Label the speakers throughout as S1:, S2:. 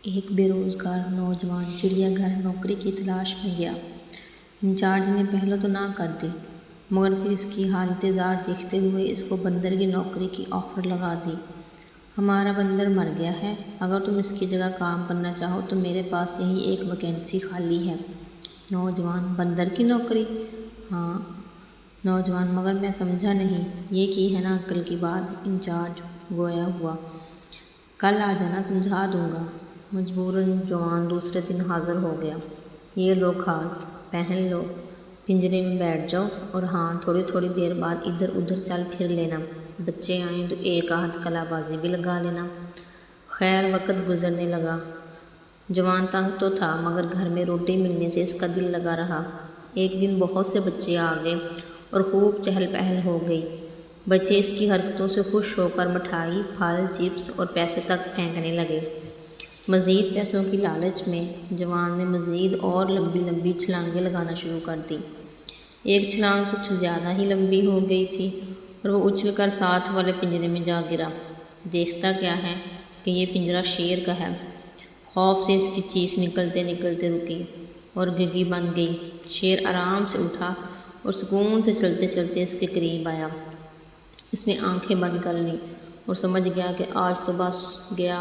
S1: ایک بے روزگار نوجوان چڑیا گھر نوکری کی تلاش میں گیا۔ انچارج نے پہلے تو نہ کر دی، مگر پھر اس کی حالت زار دیکھتے ہوئے اس کو بندر کی نوکری کی آفر لگا دی۔ ہمارا بندر مر گیا ہے، اگر تم اس کی جگہ کام کرنا چاہو تو میرے پاس یہی ایک ویکینسی خالی ہے۔ نوجوان: بندر کی نوکری؟ ہاں۔ نوجوان: مگر میں سمجھا نہیں، یہ کی ہے نا عقل کی بات؟ انچارج گویا ہوا: کل آ جانا، سمجھا دوں گا۔ مجبوراً جوان دوسرے دن حاضر ہو گیا۔ یہ لو کھال، پہن لو، پنجرے میں بیٹھ جاؤ، اور ہاں، تھوڑی تھوڑی دیر بعد ادھر ادھر چل پھر لینا، بچے آئیں تو ایک آدھ کلا بازی بھی لگا لینا۔ خیر، وقت گزرنے لگا۔ جوان تنگ تو تھا، مگر گھر میں روٹی ملنے سے اس کا دل لگا رہا۔ ایک دن بہت سے بچے آ گئے اور خوب چہل پہل ہو گئی۔ بچے اس کی حرکتوں سے خوش ہو کر مٹھائی، پھل، چپس اور پیسے تک پھینکنے لگے۔ مزید پیسوں کی لالچ میں جوان نے مزید اور لمبی لمبی چھلانگیں لگانا شروع کر دی۔ ایک چھلانگ کچھ زیادہ ہی لمبی ہو گئی تھی اور وہ اچھل کر ساتھ والے پنجرے میں جا گرا۔ دیکھتا کیا ہے کہ یہ پنجرہ شیر کا ہے۔ خوف سے اس کی چیخ نکلتے نکلتے رکی اور گگی بن گئی۔ شیر آرام سے اٹھا اور سکون سے چلتے چلتے اس کے قریب آیا۔ اس نے آنکھیں بند کر لیں اور سمجھ گیا کہ آج تو بس گیا۔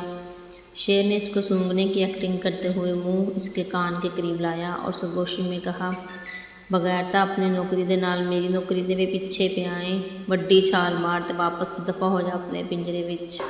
S1: شیر نے اس کو سونگھنے کی ایکٹنگ کرتے ہوئے منہ اس کے کان کے قریب لایا اور سرگوشی میں کہا: بغیرتا اپنے نوکری دے نال میری نوکری دے بھی پیچھے پہ آئیں، وڈی چھال مار تے واپس دفع ہو جا اپنے پنجرے وچ۔